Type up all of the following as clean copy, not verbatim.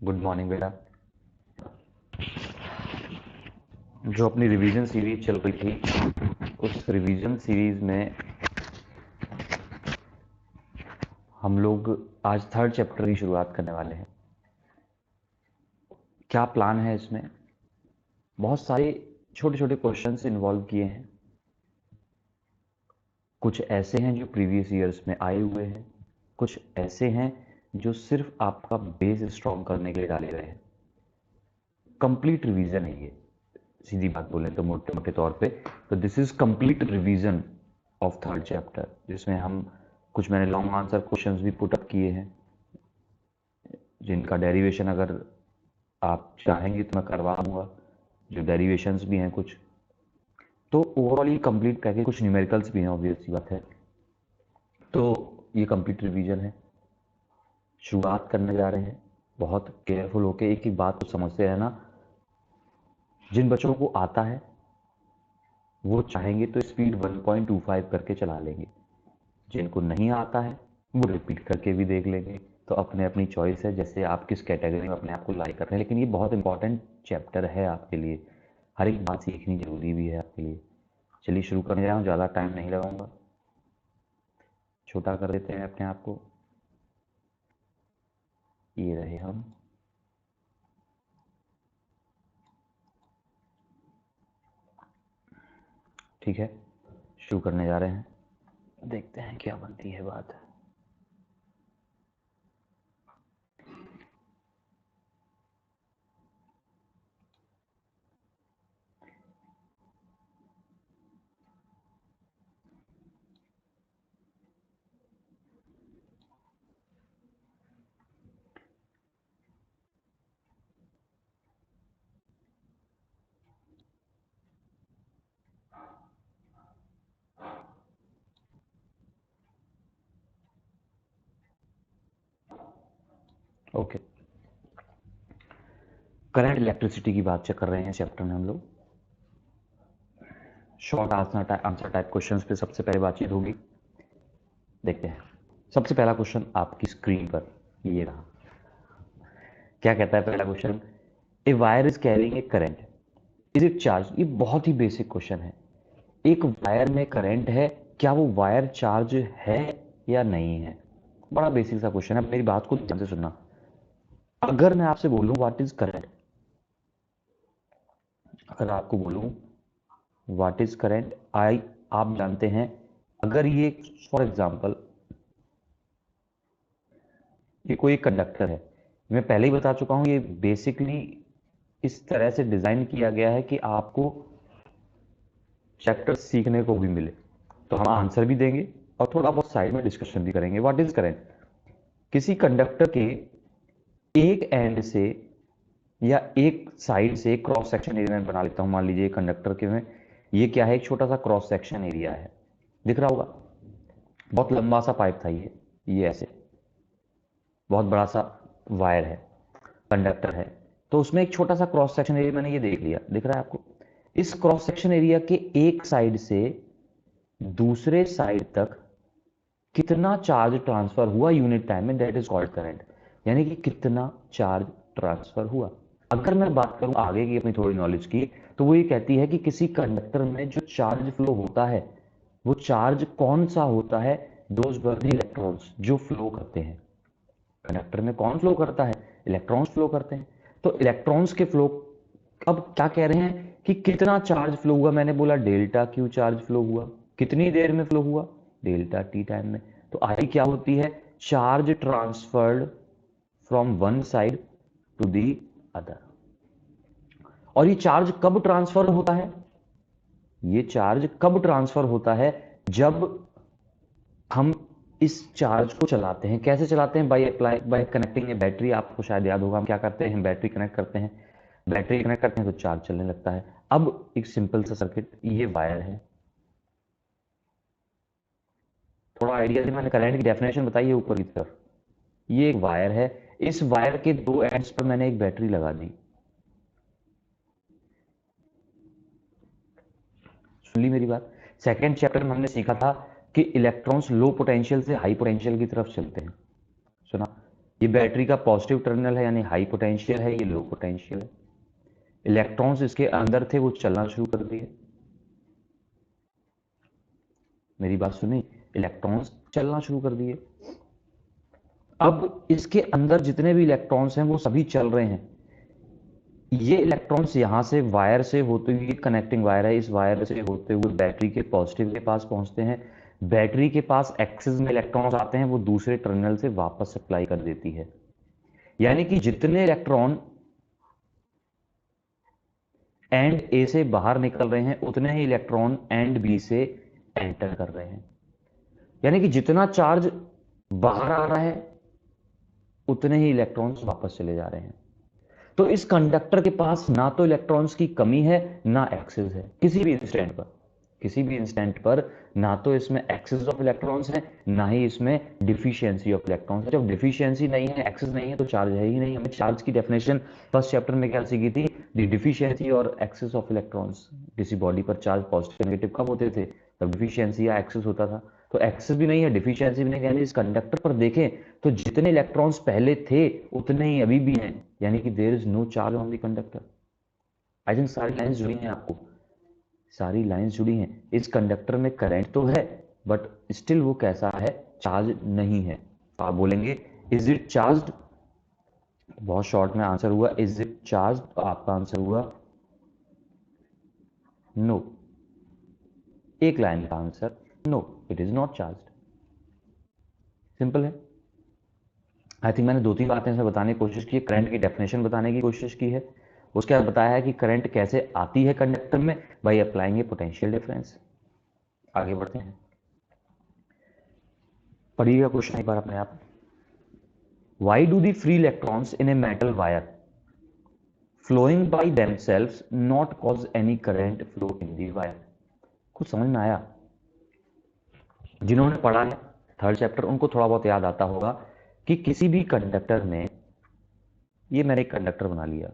Good morning बेटा। जो अपनी रिवीजन सीरीज चल रही थी उस रिवीजन सीरीज में हम लोग आज थर्ड चैप्टर की शुरुआत करने वाले हैं। क्या प्लान है इसमें? बहुत सारे छोटे छोटे क्वेश्चंस इन्वॉल्व किए हैं। कुछ ऐसे हैं जो प्रीवियस ईयर्स में आए हुए हैं, कुछ ऐसे हैं जो सिर्फ आपका बेस स्ट्रॉन्ग करने के लिए डाले गए हैं। कंप्लीट रिवीजन है ये, सीधी बात बोले तो मोटे मोटे तौर पे। तो this is complete revision of third chapter, जिसमें हम कुछ मैंने लॉन्ग आंसर क्वेश्चंस भी पुट अप किए हैं, जिनका डेरिवेशन अगर आप चाहेंगे तो मैं करवा दूंगा, जो डेरिवेशंस भी हैं कुछ। तो ओवरऑल ये कंप्लीट पैकेज, कुछ न्यूमेरिकल्स भी हैं, ऑब्वियस सी बात है। तो ये कंप्लीट रिवीजन है, शुरुआत करने जा रहे हैं। बहुत केयरफुल होकर एक एक बात को समझते रहना। जिन बच्चों को आता है वो चाहेंगे तो स्पीड 1.25 करके चला लेंगे, जिनको नहीं आता है वो रिपीट करके भी देख लेंगे। तो अपने अपनी चॉइस है, जैसे आप किस कैटेगरी में अपने आप को लाइक कर रहे हैं। लेकिन ये बहुत इंपॉर्टेंट चैप्टर है आपके लिए, हर एक बात सीखनी जरूरी भी है आपके लिए। चलिए शुरू करने जा रहा हूँ, ज़्यादा टाइम नहीं लगाऊंगा। छोटा कर देते हैं अपने आप को। ये रहे हम। ठीक है, शुरू करने जा रहे हैं, देखते हैं क्या बनती है बात। ओके, करंट इलेक्ट्रिसिटी की बात कर रहे हैं चैप्टर में हम लोग। शॉर्ट आंसर टाइप क्वेश्चंस पे सबसे पहले बातचीत होगी। देखते हैं, सबसे पहला क्वेश्चन आपकी स्क्रीन पर ये रहा। क्या कहता है पहला question? A wire is carrying a current, is it charge? ये बहुत ही बेसिक क्वेश्चन है। एक वायर में करंट है, क्या वो वायर चार्ज है या नहीं है? बड़ा बेसिक सा क्वेश्चन है। मेरी बात को ध्यान से सुनना। अगर मैं आपसे बोलूं व्हाट इज करंट, अगर आपको बोलूं व्हाट इज करंट, आप जानते हैं। अगर ये फॉर एग्जांपल ये कोई कंडक्टर है, मैं पहले ही बता चुका हूं, ये बेसिकली इस तरह से डिजाइन किया गया है कि आपको चैप्टर सीखने को भी मिले। तो हम आंसर भी देंगे और थोड़ा बहुत साइड में डिस्कशन भी करेंगे। What is current? किसी कंडक्टर के एक एंड से या एक साइड से क्रॉस सेक्शन एरिया में बना लेता हूं। मान लीजिए कंडक्टर के में ये क्या है, एक छोटा सा क्रॉस सेक्शन एरिया है, दिख रहा होगा। बहुत लंबा सा पाइप था ये ऐसे बहुत बड़ा सा वायर है, कंडक्टर है। तो उसमें एक छोटा सा क्रॉस सेक्शन एरिया मैंने ये देख लिया, दिख रहा है आपको। इस क्रॉस सेक्शन एरिया के एक साइड से दूसरे साइड तक कितना चार्ज ट्रांसफर हुआ यूनिट टाइम में, दैट इज कॉल्ड करंट। यानी कि कितना चार्ज ट्रांसफर हुआ। अगर मैं बात करूं आगे की अपनी थोड़ी नॉलेज की, तो वो ये कहती है कि किसी कंडक्टर में जो चार्ज फ्लो होता है वो चार्ज कौन सा होता है? दोज वर द इलेक्ट्रॉन्स जो फ्लो करते हैं। कंडक्टर में कौन फ्लो करता है? इलेक्ट्रॉन्स फ्लो करते हैं। तो इलेक्ट्रॉन्स के फ्लो, अब क्या कह रहे हैं कि कितना चार्ज फ्लो हुआ? मैंने बोला डेल्टा क्यू चार्ज फ्लो हुआ। कितनी देर में फ्लो हुआ? डेल्टा टी टाइम में। तो आई क्या होती है? Charge transferred from one side to the other. और ये चार्ज कब ट्रांसफर होता है? ये चार्ज कब ट्रांसफर होता है? जब हम इस चार्ज को चलाते हैं। कैसे चलाते हैं? बाय कनेक्टिंग ए बैटरी। आपको शायद याद होगा हम क्या करते हैं, बैटरी कनेक्ट करते हैं। बैटरी कनेक्ट करते हैं तो चार्ज चलने लगता है। अब एक सिंपल सा सर्किट, ये वायर है, थोड़ा आइडिया से मैंने करंट की डेफिनेशन बताई है ऊपर की तरफ। ये एक वायर है, इस वायर के दो एंड्स पर मैंने एक बैटरी लगा दी। सुन ली मेरी बात? सेकेंड चैप्टर में हमने सीखा था कि इलेक्ट्रॉन्स लो पोटेंशियल से हाई पोटेंशियल की तरफ चलते हैं, सुना? ये बैटरी का पॉजिटिव टर्मिनल है यानी हाई पोटेंशियल है, ये लो पोटेंशियल है। इलेक्ट्रॉन्स इसके अंदर थे, वो चलना शुरू कर दिए। मेरी बात सुनी, इलेक्ट्रॉन्स चलना शुरू कर दिए। अब इसके अंदर जितने भी इलेक्ट्रॉन्स हैं वो सभी चल रहे हैं। ये इलेक्ट्रॉन्स यहां से वायर से होते हुए, कनेक्टिंग वायर है, इस वायर से होते हुए बैटरी के पॉजिटिव के पास पहुंचते हैं। बैटरी के पास एक्सिस में इलेक्ट्रॉन्स आते हैं, वो दूसरे टर्मिनल से वापस सप्लाई कर देती है। यानी कि जितने इलेक्ट्रॉन एंड ए से बाहर निकल रहे हैं उतने ही इलेक्ट्रॉन एंड बी से एंटर कर रहे हैं। यानी कि जितना चार्ज बाहर आ रहा है उतने ही इलेक्ट्रॉन्स वापस चले जा रहे हैं। तो इस कंडक्टर के पास ना तो इलेक्ट्रॉन्स की कमी है ना एक्सेस है किसी भी इंस्टेंट पर। किसी भी इंस्टेंट पर ना तो इसमें एक्सेस ऑफ इलेक्ट्रॉन्स है ना ही इसमें डिफिशियंसी ऑफ इलेक्ट्रॉन्स है। जब डिफिशियंसी नहीं है, एक्सेस नहीं है, तो चार्ज है ही नहीं। हमने चार्ज की डेफिनेशन फर्स्ट चैप्टर में क्या सीखी थी? द डिफिशियंसी और एक्सेस ऑफ इलेक्ट्रॉन्स। किसी बॉडी पर चार्ज पॉजिटिव नेगेटिव कब होते थे? तब डिफिशियंसी या एक्सेस होता था। तो एक्सेस भी नहीं है, डिफिशियंसी भी नहीं है, यानी इस कंडक्टर पर देखें तो जितने इलेक्ट्रॉन्स पहले थे उतने ही अभी भी हैं, यानी कि there is no charge on the conductor. I think सारी लाइंस जुड़ी हैं आपको, सारी लाइंस जुड़ी हैं। इस कंडक्टर में करंट तो है बट स्टिल वो कैसा है? चार्ज नहीं है। आप बोलेंगे इज इट चार्ज? बहुत शॉर्ट में आंसर हुआ इज इट चार्ज, तो आपका आंसर हुआ नो। एक लाइन का answer no, it is not charge. Simple है। आई थिंक मैंने दो तीन बातें ऐसे बताने की कोशिश की है। करंट की डेफिनेशन बताने की कोशिश की है, उसके बाद बताया है कि करंट कैसे आती है कंडक्टर में, by applying a potential difference. आगे बढ़ते हैं, पढ़िएगा क्वेश्चन एक बार अपने आप। Why do the free electrons in a metal wire flowing by themselves not cause any current flow in the wire? कुछ समझ में आया? जिन्होंने पढ़ा है थर्ड चैप्टर उनको थोड़ा बहुत याद आता होगा कि किसी भी कंडक्टर में, ये मैंने एक कंडक्टर बना लिया,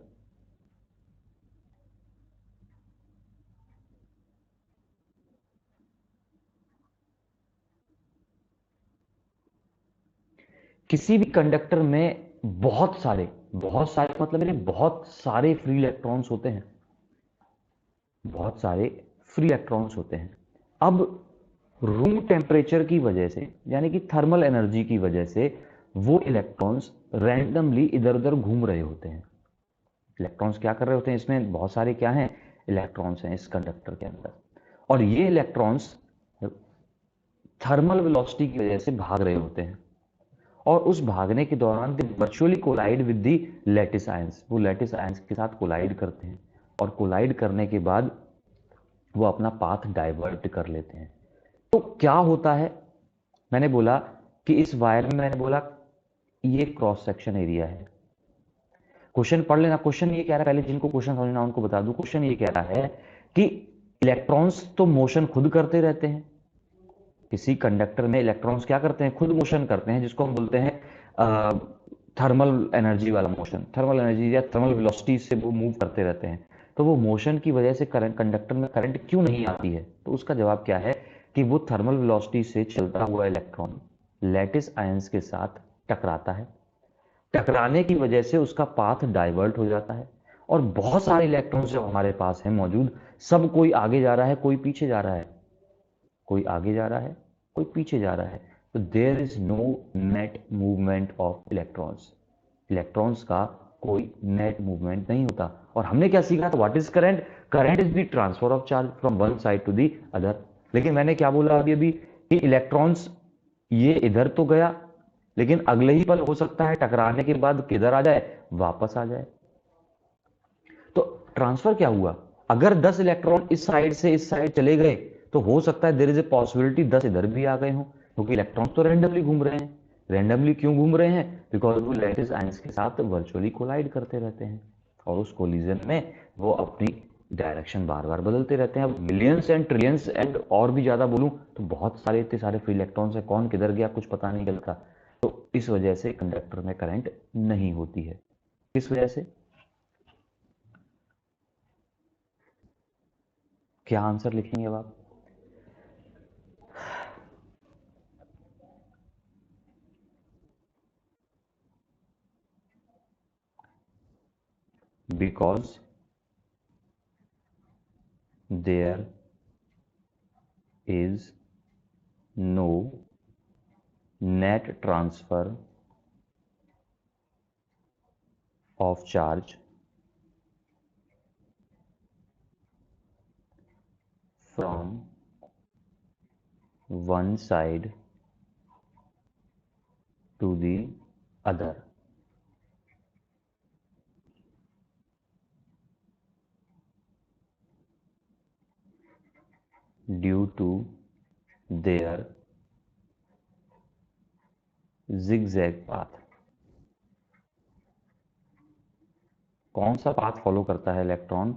किसी भी कंडक्टर में बहुत सारे मतलब मेरे बहुत सारे फ्री इलेक्ट्रॉन्स होते हैं, बहुत सारे फ्री इलेक्ट्रॉन्स होते हैं। अब रूम टेम्परेचर की वजह से, यानी कि थर्मल एनर्जी की वजह से, वो इलेक्ट्रॉन्स रैंडमली इधर उधर घूम रहे होते हैं। इलेक्ट्रॉन्स क्या कर रहे होते हैं? इसमें बहुत सारे क्या हैं? इलेक्ट्रॉन्स हैं इस कंडक्टर के अंदर। और ये इलेक्ट्रॉन्स थर्मल वेलोसिटी की वजह से भाग रहे होते हैं, और उस भागने के दौरान they virtually collide with the lattice ions. वो लैटिस आयंस के साथ कोलाइड करते हैं, और कोलाइड करने के बाद वो अपना पाथ डाइवर्ट कर लेते हैं। तो क्या होता है? मैंने बोला कि इस वायर में, मैंने बोला ये क्रॉस सेक्शन एरिया है। क्वेश्चन पढ़ लेना। क्वेश्चन ये कह रहा है, पहले जिनको क्वेश्चन समझना उनको बता दूं, क्वेश्चन ये कह रहा है कि इलेक्ट्रॉन्स तो मोशन खुद करते रहते हैं। किसी कंडक्टर में इलेक्ट्रॉन्स क्या करते हैं? खुद मोशन करते हैं, जिसको हम बोलते हैं थर्मल एनर्जी वाला मोशन। थर्मल एनर्जी या थर्मल वेलोसिटी से वो मूव करते रहते हैं। तो वो मोशन की वजह से करंट, कंडक्टर में करंट क्यों नहीं आती है? तो उसका जवाब क्या है कि वो थर्मल वेलोसिटी से चलता हुआ इलेक्ट्रॉन लैटिस आयंस के साथ टकराता है। टकराने की वजह से उसका पाथ डाइवर्ट हो जाता है, और बहुत सारे इलेक्ट्रॉन्स जब हमारे पास हैं मौजूद, सब कोई आगे जा रहा है, कोई पीछे जा रहा है, कोई आगे जा रहा है, कोई पीछे जा रहा है। तो there is no net movement of electrons. Electrons का कोई नेट मूवमेंट नहीं होता। और हमने क्या सीखा था? What is current? Current is the transfer of charge from one side to the other. लेकिन मैंने क्या बोला अभी अभी कि इलेक्ट्रॉन्स ये इधर तो गया, लेकिन अगले ही पल हो सकता है टकराने के बाद किधर आ जाए? वापस आ जाए। तो ट्रांसफर क्या हुआ? अगर 10 इलेक्ट्रॉन इस साइड से इस साइड चले गए तो हो सकता है देयर इज ए पॉसिबिलिटी 10 इधर भी आ गए हों, क्योंकि इलेक्ट्रॉन तो रैंडमली घूम रहे हैं। रैंडमली क्यों घूम रहे हैं? बिकॉज वो लैटिस आयंस के साथ वर्चुअली कोलाइड करते रहते हैं, और उस कोलिजन में वो अपनी डायरेक्शन बार बार बदलते रहते हैं। अब मिलियंस एंड ट्रिलियंस एंड और भी ज्यादा बोलूं तो बहुत सारे, इतने सारे फ्री इलेक्ट्रॉन्स हैं, कौन किधर गया कुछ पता नहीं चलता। तो इस वजह से कंडक्टर में करंट नहीं होती है। किस वजह से? क्या आंसर लिखेंगे अब आप? because there is no net transfer of charge from one side to the other. Due to their zigzag path. कौन सा पाथ फॉलो करता है इलेक्ट्रॉन?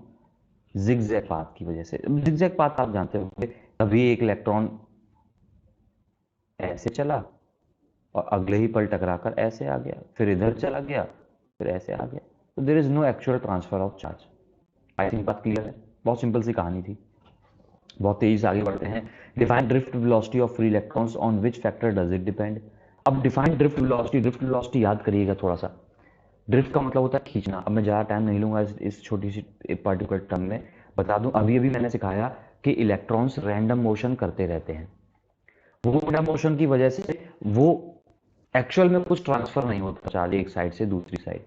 जिगजैग पाथ की वजह से। जिगजैग पाथ आप जानते होंगे, अभी एक इलेक्ट्रॉन ऐसे चला और अगले ही पल टकराकर ऐसे आ गया, फिर इधर चला गया, फिर ऐसे आ गया। तो there is no actual transfer of charge. I think बात क्लियर है। बहुत सिंपल सी कहानी थी। बहुत तेजी से आगे बढ़ते हैं। Define drift velocity of free electrons, on which factor does it depend? अब डिफाइन ड्रिफ्ट वेलोसिटी याद करिएगा थोड़ा सा। ड्रिफ्ट का मतलब होता है खींचना। अब मैं ज़्यादा टाइम नहीं लूंगा इस छोटी सी पर्टिकुलर टर्म में। बता दूं, अभी अभी मैंने सिखाया कि इलेक्ट्रॉन्स रैंडम मोशन करते रहते हैं। वो रैंडम मोशन की वजह से वो एक्चुअल में कुछ ट्रांसफर नहीं होता चार्ज एक साइड से दूसरी साइड।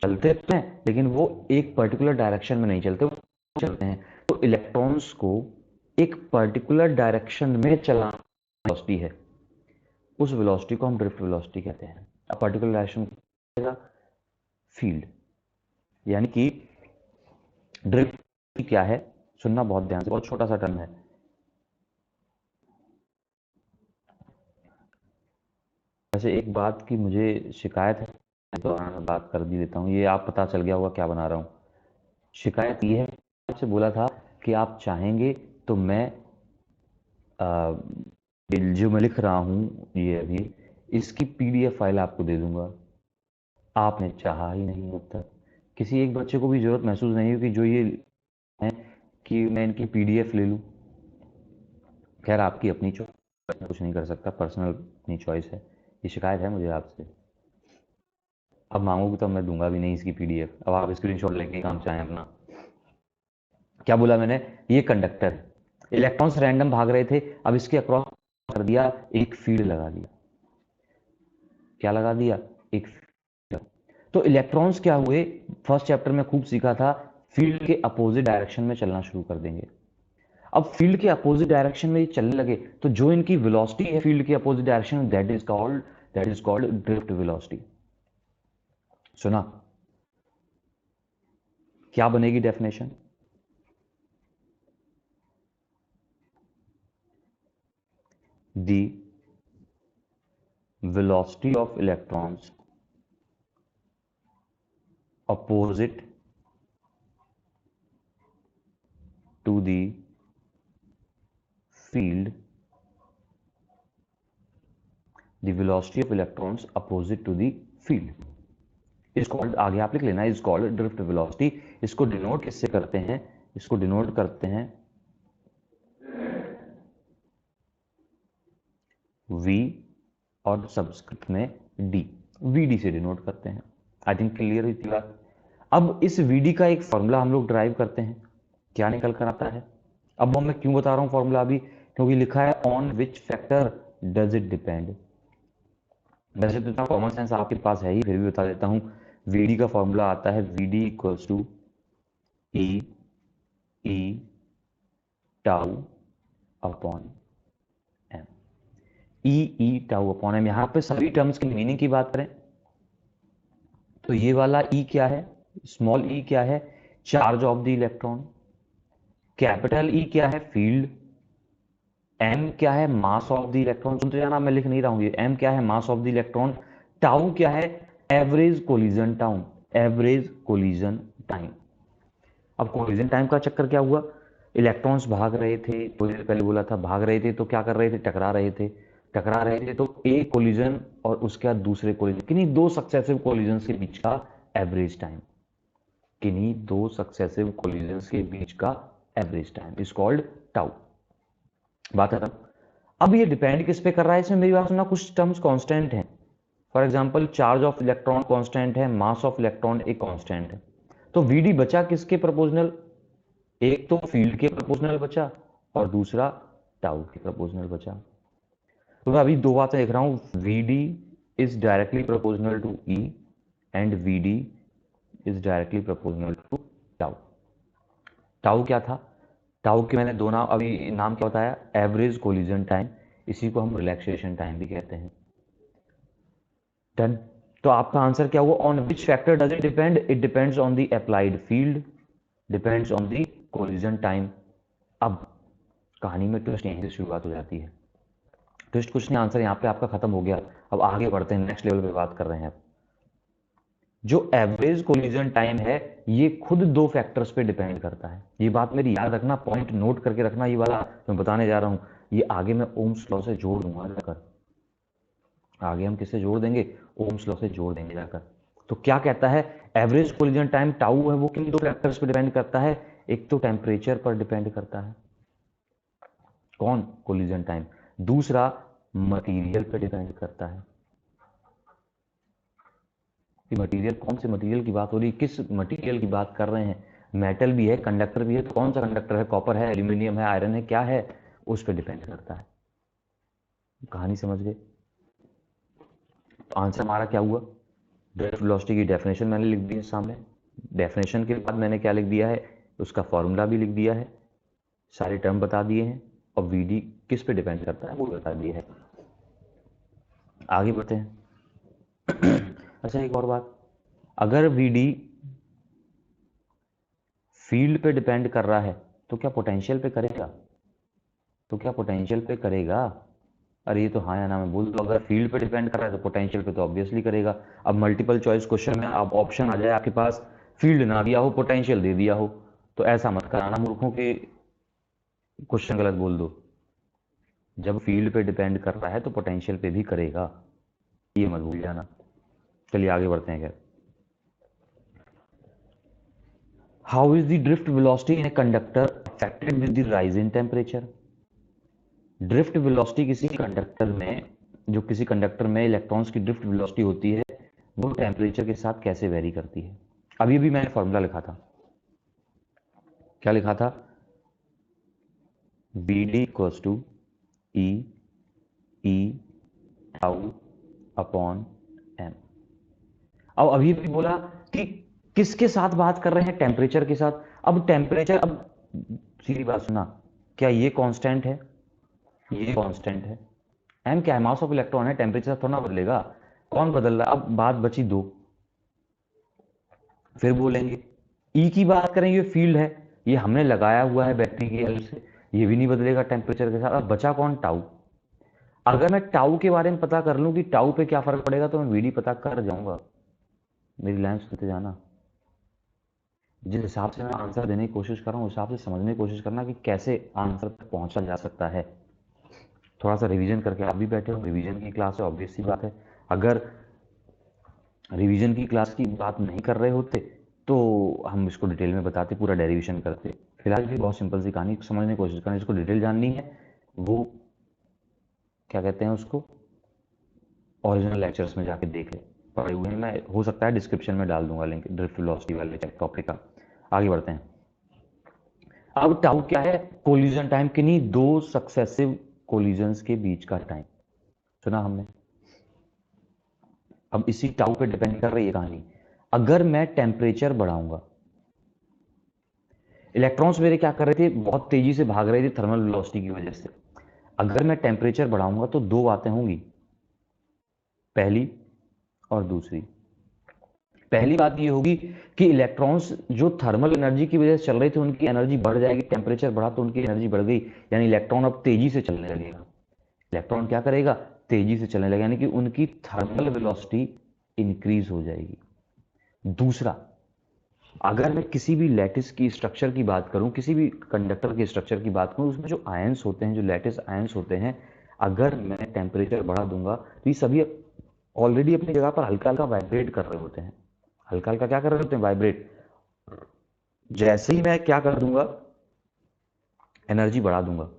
चलते हैं लेकिन वो एक पर्टिकुलर डायरेक्शन में नहीं चलते, वो चलते हैं। तो इलेक्ट्रॉन्स को एक पर्टिकुलर डायरेक्शन में चलाना वेलोसिटी है, उस वेलोसिटी को हम ड्रिफ्ट वेलोसिटी कहते हैं। अब पर्टिकुलर डायरेक्शन फील्ड, यानी कि ड्रिफ्ट क्या है, सुनना बहुत ध्यान से, बहुत छोटा सा टर्म है। वैसे एक बात की मुझे शिकायत है, तो मैं बात कर भी देता हूँ, ये आप पता चल गया होगा क्या बना रहा हूँ। शिकायत ये है, आपसे बोला था कि आप चाहेंगे तो मैं जो मैं लिख रहा हूँ ये अभी, इसकी पीडीएफ फाइल आपको दे दूंगा। आपने चाहा ही नहीं अब तक। किसी एक बच्चे को भी जरूरत महसूस नहीं हुई कि जो ये है कि मैं इनकी पीडीएफ ले लूँ। खैर आपकी अपनी चॉइस, मैं कुछ नहीं कर सकता, पर्सनल अपनी चॉइस है। ये शिकायत है मुझे आपसे। अब मांगोगे तो मैं दूंगा भी नहीं इसकी पीडीएफ। अब आप स्क्रीनशॉट लेके काम चाहें अपना। क्या बोला मैंने? ये कंडक्टर, इलेक्ट्रॉन्स रैंडम भाग रहे थे, अब इसके अक्रॉस कर दिया, एक फील्ड लगा दिया। क्या लगा दिया? एक फील्ड। तो इलेक्ट्रॉन्स क्या हुए, फर्स्ट चैप्टर में खूब सीखा था, फील्ड के अपोजिट डायरेक्शन में चलना शुरू कर देंगे। अब फील्ड के अपोजिट डायरेक्शन में ये चलने लगे तो जो इनकी वेलोसिटी है फील्ड के अपोजिट डायरेक्शन में, that is called drift velocity. सुना? क्या बनेगी definition? The velocity of electrons opposite to the field, the velocity of electrons opposite to the field is called, आगे आप लिख लेना, is called drift velocity। इसको डिनोट किससे करते हैं? इसको डिनोट करते हैं v और सबस्क्रिप्ट में d, vd से डिनोट करते हैं। आई थिंक क्लियर हुई थी बात। अब इस vd का एक फॉर्मूला हम लोग ड्राइव करते हैं, क्या निकल कर आता है? अब मैं क्यों बता रहा हूं फॉर्मूला अभी, क्योंकि लिखा है on which factor does it depend. वैसे तो इतना कॉमन सेंस आपके पास है ही, फिर भी बता देता हूं। vd का फॉर्मूला आता है vd equals to e tau upon m। e tau upon m। यहां पे सभी टर्म्स की मीनिंग की बात करें तो ये वाला e क्या है, स्मॉल e क्या है, charge of the electron. Capital E क्या है, फील्ड। m क्या है, मास ऑफ द इलेक्ट्रॉन। सुनते जाना, मैं लिख नहीं रहा हूं ये। m क्या है, mass of the electron. Tau क्या है, average collision time, average collision time. अब कोलिजन टाइम का चक्कर क्या हुआ, इलेक्ट्रॉन्स भाग रहे थे, थोड़ी देर पहले बोला था, भाग रहे थे तो क्या कर रहे थे, टकरा रहे थे। टकरा रहे थे तो एक कोलिजन और उसके बाद दूसरे कोलिजन, किन्हीं दो सक्सेसिव कोलिजन के बीच का एवरेज टाइम, किन्हीं दो सक्सेसिव कोलिजन के बीच का average time is called tau. बात है। अब ये डिपेंड किस पे कर रहा है, इसमें मेरी बात सुनना, कुछ टर्म्स कांस्टेंट हैं। For example charge of electron constant है, मास ऑफ इलेक्ट्रॉन एक कांस्टेंट है, तो वीडी बचा किसके प्रोपोर्शनल? एक तो फील्ड के प्रोपोर्शनल बचा और दूसरा टाउ के प्रोपोर्शनल बचा। तो मैं अभी दो बातें लिख रहा हूं, VD is directly proportional to E and VD is directly proportional to tau. Tau क्या था? टाउ के मैंने दो नाम अभी नाम क्या बताया? एवरेज कोलिजन टाइम, इसी को हम रिलैक्सेशन टाइम भी कहते हैं। डन। तो आपका आंसर क्या हुआ? On which factor does it depend? It depends on the applied field, depends on the collision time. अब कहानी में ट्विस्ट यहीं से शुरुआत हो जाती है। ट्विस्ट कुछ नहीं, आंसर यहाँ पे आपका खत्म हो गया। अब आगे बढ़ते हैं, नेक्स्ट लेवल पे बात कर रहे हैं। जो एवरेज कोलिजन टाइम है ये खुद दो फैक्टर्स पे डिपेंड करता है। ये बात मेरी याद रखना, पॉइंट नोट करके रखना, ये वाला मैं बताने जा रहा हूं, ये आगे मैं ओम्स लॉ से जोड़ दूंगा जाकर। आगे हम किससे जोड़ देंगे? ओम्स लॉ से जोड़ देंगे जाकर। तो क्या कहता है? एवरेज कोलिजन टाइम टाउ है वो किन दो फैक्टर्स पे डिपेंड करता है? एक तो टेम्परेचर पर डिपेंड करता है, कौन? Collision time. दूसरा मटेरियल पे डिपेंड करता है। मटेरियल, कौन से मटेरियल की बात हो रही है? किस मटेरियल की बात कर रहे हैं? मेटल भी है, कंडक्टर भी है, तो कौन सा कंडक्टर है? कॉपर है, एल्यूमिनियम है, आयरन है, क्या है? उस पर डिपेंड करता है। कहानी समझ गए? तो आंसर हमारा क्या हुआ? ड्रिफ्ट वेलोसिटी की डेफिनेशन मैंने लिख दी है सामने। डेफिनेशन के बाद मैंने क्या लिख दिया है? उसका फॉर्मूला भी लिख दिया है, सारे टर्म बता दिए हैं, और वीडी किस पे डिपेंड करता है वो बता दिए है। आगे बढ़ते हैं। अच्छा, एक और बात, अगर वीडी फील्ड पे डिपेंड कर रहा है तो क्या पोटेंशियल पे करेगा? तो क्या पोटेंशियल पे करेगा? अरे ये तो हाँ या ना में बोल दो। अगर फील्ड पे डिपेंड कर रहा है तो पोटेंशियल पे तो ऑब्वियसली करेगा। अब मल्टीपल चॉइस क्वेश्चन में अब ऑप्शन आ जाए आपके पास, फील्ड ना दिया हो, पोटेंशियल दे दिया हो, तो ऐसा मत कराना मूर्खों के क्वेश्चन गलत बोल दो। जब फील्ड पे डिपेंड कर रहा है तो पोटेंशियल पे भी करेगा, ये मत भूल जाना। चलिए आगे बढ़ते हैं। क्या how is the drift velocity in a conductor affected with the rise in temperature? Drift velocity किसी कंडक्टर में, जो किसी कंडक्टर में इलेक्ट्रॉन्स की ड्रिफ्ट वेलोसिटी होती है, वो टेम्परेचर के साथ कैसे वेरी करती है? अभी भी मैंने फॉर्मूला लिखा था, क्या लिखा था? V D equals to E E tau upon M. अब अभी भी बोला कि किसके साथ बात कर रहे हैं? टेम्परेचर के साथ। अब टेम्परेचर, अब सीधी बात सुना, क्या ये कांस्टेंट है? ये कांस्टेंट है। एम क्या है? मास ऑफ इलेक्ट्रॉन है, टेम्परेचर थोड़ा ना बदलेगा। कौन बदल रहा है? अब बात बची दो, फिर बोलेंगे। ई की बात करें, ये फील्ड है, ये हमने लगाया हुआ है बैटरी की हेल्प से, ये भी नहीं बदलेगा टेम्परेचर के साथ। अब बचा कौन? टाउ। अगर मैं टाउ के बारे में पता कर लूं कि टाउ पे क्या फर्क पड़ेगा तो मैं वीडी पता कर जाऊंगा। मेरी लाइन सुनते जाना। जिस हिसाब से मैं आंसर देने की कोशिश कर रहा हूँ उस हिसाब से समझने की कोशिश करना कि कैसे आंसर तक पहुंचा जा सकता है। थोड़ा सा रिवीजन करके आप भी बैठे हो, रिवीजन की क्लास है, ऑब्वियस सी बात है। अगर रिवीजन की क्लास की बात नहीं कर रहे होते तो हम इसको डिटेल में बताते, पूरा डेरिवेशन करते। फिलहाल भी बहुत सिंपल सी कहानी समझने की कोशिश करना, जिसको डिटेल जाननी है वो क्या कहते हैं उसको, ओरिजिनल लेक्चर्स में जाके देख ले, पढ़े हुए हैं। मैं हो सकता है डिस्क्रिप्शन में डाल दूंगा लिंक ड्रिफ्ट वेलोसिटी वाले टॉपिक का। आगे बढ़ते हैं। अब टाउ क्या है? कोलिजन टाइम, किन्हीं दो सक्सेसिव कोलिजन्स के बीच का टाइम, सुना हमने। अब इसी टाउ पे डिपेंड कर रही है कहानी। अगर मैं टेम्परेचर बढ़ाऊंगा, इलेक्ट्रॉन्स मेरे क्या कर रहे थे? बहुत तेजी से भाग रहे थे थर्मल वेलोसिटी की वजह से। अगर मैं टेम्परेचर बढ़ाऊंगा तो दो बातें होंगी, पहली और दूसरी। पहली बात ये होगी कि इलेक्ट्रॉन्स जो थर्मल एनर्जी की वजह से चल रहे थे उनकी एनर्जी बढ़ जाएगी, टेम्परेचर बढ़ा तो उनकी एनर्जी बढ़ गई, यानी इलेक्ट्रॉन अब तेजी से चलने लगेगा। इलेक्ट्रॉन क्या करेगा? तेजी से चलने लगेगा, यानी कि उनकी थर्मल वेलोसिटी इंक्रीज हो जाएगी। दूसरा, अगर मैं किसी भी लैटिस की स्ट्रक्चर की बात करूं, किसी भी कंडक्टर के स्ट्रक्चर की बात करूं, उसमें जो आयंस होते हैं, जो लैटिस आयंस होते हैं, अगर मैं टेम्परेचर बढ़ा दूंगा तो ये सभी ऑलरेडी अपनी जगह पर हल्का हल्का वाइब्रेट कर रहे होते हैं। हल्का हल्का क्या कर रहे होते हैं? वाइब्रेट। जैसे ही मैं क्या कर दूंगा, एनर्जी बढ़ा दूंगा,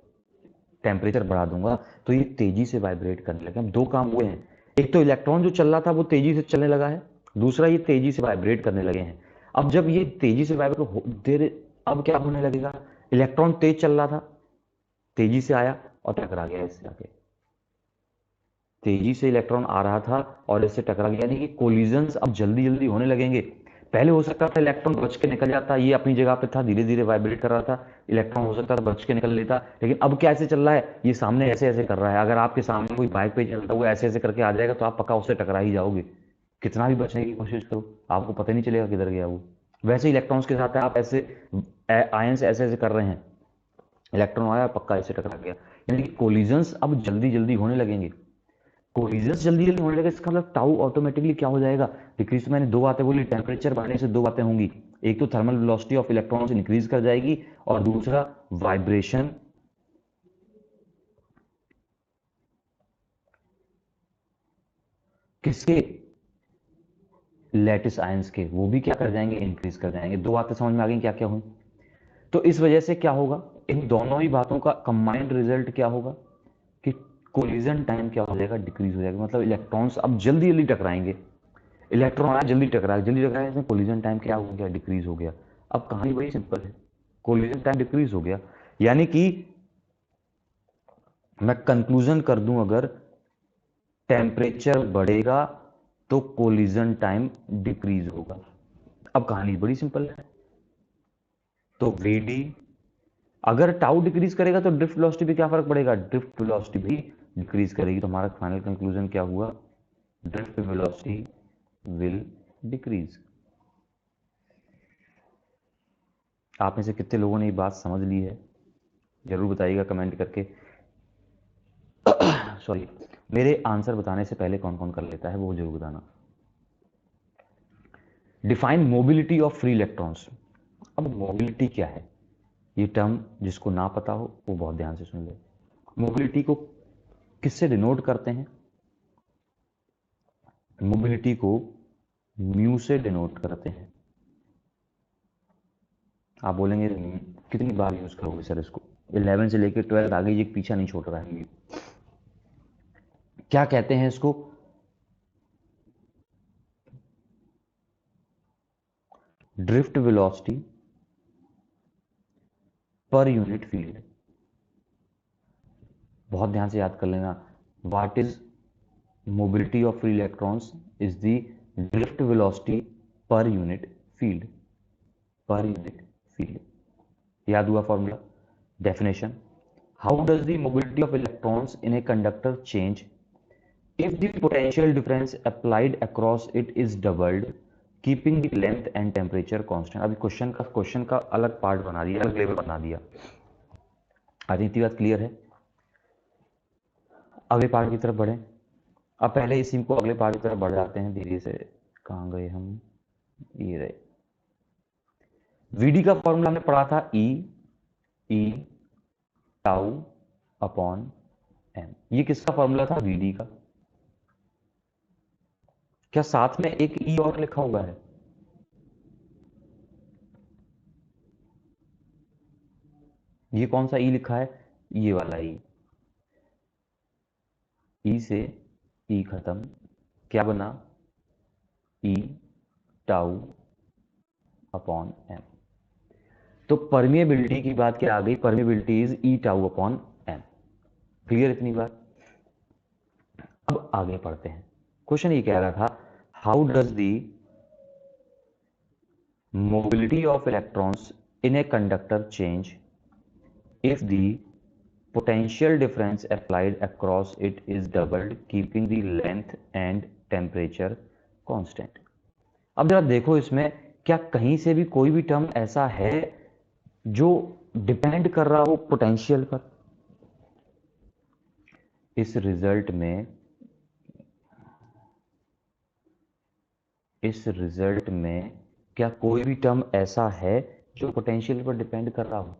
टेम्परेचर बढ़ा दूंगा, तो ये तेजी से वाइब्रेट करने लगे। अब दो काम हुए हैं, एक तो इलेक्ट्रॉन जो चल रहा था वो तेजी से चलने लगा है, दूसरा ये तेजी से वाइब्रेट करने लगे हैं। अब जब ये तेजी से वाइब्रेट देर, अब क्या होने लगेगा, इलेक्ट्रॉन तेज चल रहा था, तेजी से आया और टकरा गया इससे आके। तेजी से इलेक्ट्रॉन आ रहा था और इससे टकरा गया, यानी कि कोलिजन्स अब जल्दी जल्दी होने लगेंगे। पहले हो सकता था इलेक्ट्रॉन बच के निकल जाता, ये अपनी जगह पे था, धीरे धीरे वाइब्रेट कर रहा था, इलेक्ट्रॉन हो सकता था बच के निकल लेता, लेकिन अब क्या ऐसे चल रहा है, ये सामने ऐसे ऐसे कर रहा है। अगर आपके सामने कोई बाइक पे चलता हुआ ऐसे ऐसे करके आ जाएगा तो आप पक्का उससे टकरा ही जाओगे, कितना भी बचने की कोशिश करो आपको पता नहीं चलेगा किधर गया वो। वैसे इलेक्ट्रॉन्स के साथ है, आप ऐसे आयंस ऐसे ऐसे कर रहे हैं, इलेक्ट्रॉन आया पक्का ऐसे टकरा गया, यानी कि कोलिजन्स अब जल्दी जल्दी होने लगेंगे। कोलिजन्स जल्दी जल्दी होने लगे, इसका मतलब टाउ ऑटोमेटिकली क्या हो जाएगा, डिक्रीज। तो मैंने दो बातें बोली, टेम्परेचर बढ़ने से दो बातें होंगी, एक तो thermal velocity of electrons increase कर जाएगी, और दूसरा वाइब्रेशन किसके, लैटिस आयंस के, वो भी क्या कर जाएंगे, इंक्रीज कर जाएंगे। दो बातें समझ में आ गई क्या क्या हुई। तो इस वजह से क्या होगा, इन दोनों ही बातों का कंबाइंड रिजल्ट क्या होगा कि कोलिजन टाइम क्या हो जाएगा, डिक्रीज हो जाएगा। मतलब इलेक्ट्रॉन्स अब जल्दी जल्दी टकराएंगे, इलेक्ट्रॉन आया जल्दी टकराया, जल्दी टकराया, इसमें कोलिजन टाइम क्या हो गया, डिक्रीज हो गया। अब कहानी बड़ी सिंपल है, कोलिजन टाइम डिक्रीज हो गया, यानी कि मैं कंक्लूजन कर दूं, अगर टेम्परेचर बढ़ेगा तो कोलिजन टाइम डिक्रीज होगा। अब कहानी बड़ी सिंपल है। तो वीडी, अगर टाउ डिक्रीज करेगा तो ड्रिफ्ट वेलोसिटी पे क्या फर्क पड़ेगा, ड्रिफ्ट वेलोसिटी भी डिक्रीज करेगी। तो हमारा फाइनल कंक्लूजन क्या हुआ, ड्रिफ्ट वेलोसिटी विल डिक्रीज। आप में से कितने लोगों ने ये बात समझ ली है, जरूर बताइएगा कमेंट करके। सॉरी, मेरे आंसर बताने से पहले कौन कौन कर लेता है वो जरूर बताना। Define mobility of free electrons. अब मोबिलिटी क्या है, ये टर्म जिसको ना पता हो वो बहुत ध्यान से सुन ले। मोबिलिटी को किससे डिनोट करते हैं, मोबिलिटी को म्यू से डिनोट करते हैं। आप बोलेंगे कितनी बार यूज करोगे सर इसको, 11 से लेकर 12 आगे ये पीछा नहीं छोड़ रहा है। क्या कहते हैं इसको, drift velocity per unit field. बहुत ध्यान से याद कर लेना, what is mobility of free electrons is the drift velocity per unit field, per unit field. याद हुआ formula. Definition, how does the mobility of electrons in a conductor change if the potential difference applied across it is doubled keeping the length and temperature constant। अभी question का अलग part बना दिया, अलग level बना दिया। आई थिंक बात clear है। अगले पार्ट की तरफ बढ़े। अब पहले इसी को अगले पार्ट की तरफ बढ़ जाते हैं धीरे से। कहाँ गए हम, ये रहे। वीडी का फॉर्मूला हमने पढ़ा था, ई टाउ अपॉन एम। ये किसका फॉर्मूला था, वीडी का। क्या साथ में एक ई और लिखा हुआ है, ये कौन सा ई लिखा है, ये वाला ई से ई खत्म, क्या बना, ई टाउ अपॉन एम। तो परमिएबिलिटी की बात क्या आ गई, permeability is E tau upon M. Clear इतनी बात। अब आगे पढ़ते हैं। क्वेश्चन ये कह रहा था, how does the mobility of electrons in a conductor change if the potential difference applied across it is doubled keeping the length and temperature constant। अब जरा देखो इसमें, क्या कहीं से भी कोई भी टर्म ऐसा है जो डिपेंड कर रहा हो पोटेंशियल पर। इस रिजल्ट में क्या कोई भी टर्म ऐसा है जो पोटेंशियल पर डिपेंड कर रहा हो,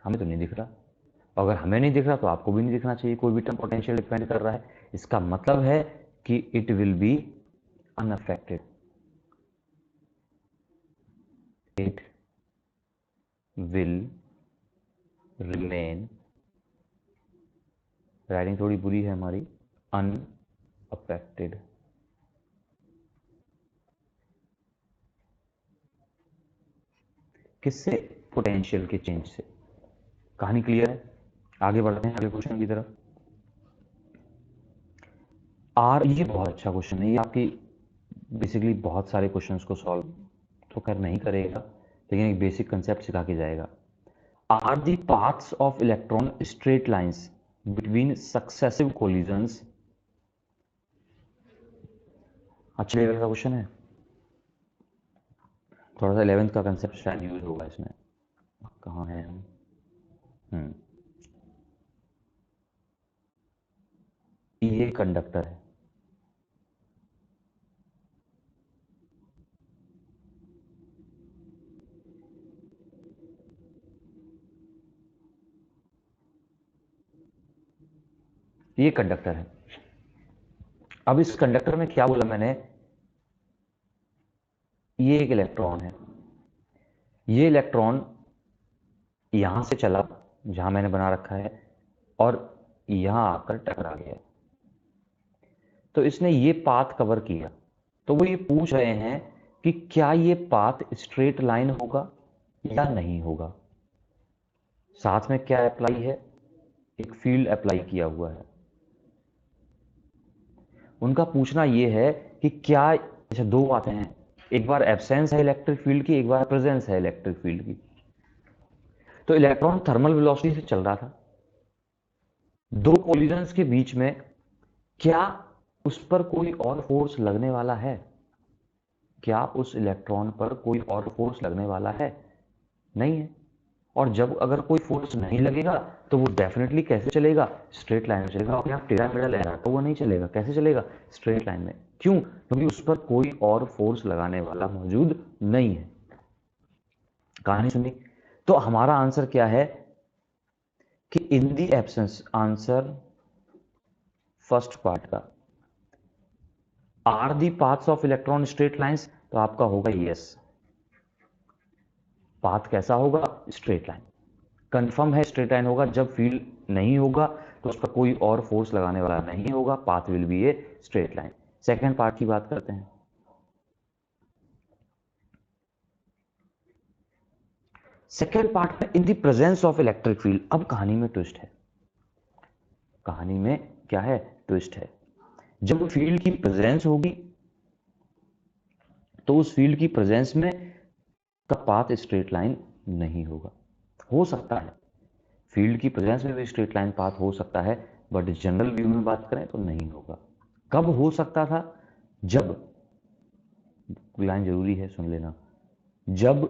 हमें तो नहीं दिख रहा। अगर हमें नहीं दिख रहा तो आपको भी नहीं दिखना चाहिए कोई भी टर्म पोटेंशियल डिपेंड कर रहा है। इसका मतलब है कि it will B unaffected, it will remain, writing थोड़ी बुरी है हमारी, अफेक्टेड। किससे? पोटेंशियल के चेंज से। कहानी क्लियर है? आगे बढ़ते हैं अगले क्वेश्चन की तरफ। ये बहुत अच्छा क्वेश्चन है, ये आपकी बेसिकली बहुत सारे क्वेश्चंस को सॉल्व तो कर नहीं करेगा, लेकिन एक बेसिक कंसेप्ट सिखा के जाएगा। Are the paths of electron straight lines between successive collisions? अच्छे लेवल का क्वेश्चन है, थोड़ा सा 11th का कंसेप्ट शायद यूज होगा इसमें। कहाँ है हम? ये कंडक्टर है, ये कंडक्टर है। अब इस कंडक्टर में क्या बोला मैंने? ये एक इलेक्ट्रॉन है, ये इलेक्ट्रॉन यहां से चला जहां मैंने बना रखा है और यहां आकर टकरा गया, तो इसने ये पाथ कवर किया। तो वो ये पूछ रहे हैं कि क्या ये पाथ स्ट्रेट लाइन होगा या नहीं होगा। साथ में क्या अप्लाई है? एक फील्ड अप्लाई किया हुआ है। उनका पूछना ये है कि क्या, अच्छा दो बातें हैं, एक बार एब्सेंस है इलेक्ट्रिक फील्ड की, एक बार प्रेजेंस है इलेक्ट्रिक फील्ड की। तो इलेक्ट्रॉन थर्मल वेलोसिटी से चल रहा था, दो कोलिजन्स के बीच में क्या उस पर कोई और फोर्स लगने वाला है? क्या उस इलेक्ट्रॉन पर कोई और फोर्स लगने वाला है? नहीं है। और जब अगर कोई फोर्स नहीं लगेगा तो वो डेफिनेटली कैसे चलेगा? स्ट्रेट लाइन में चलेगा। और यहाँ टेढ़ा मेढ़ा लहराता हुआ नहीं चलेगा। कैसे चलेगा? स्ट्रेट लाइन में। क्यों? क्योंकि उस पर कोई और फोर्स लगाने वाला मौजूद नहीं है। कहानी सुनी? तो हमारा आंसर क्या है कि in the absence, answer first part का, are the paths of electron straight lines, तो आपका होगा यस। पाथ कैसा होगा? Straight line. कंफर्म है स्ट्रेट लाइन होगा। जब फील्ड नहीं होगा तो उस पर कोई और फोर्स लगाने वाला नहीं होगा, path will be a straight line. Second part की बात करते हैं। सेकेंड पार्ट में in the presence of electric field. अब कहानी में ट्विस्ट है। कहानी में क्या है? ट्विस्ट है। जब फील्ड की प्रेजेंस होगी तो उस फील्ड की प्रेजेंस में का पाथ स्ट्रेट लाइन नहीं होगा। हो सकता है फील्ड की प्रेजेंस में भी स्ट्रेट लाइन पाथ हो सकता है, बट जनरल व्यू में बात करें तो नहीं होगा। कब हो सकता था? जब, लाइन जरूरी है सुन लेना, जब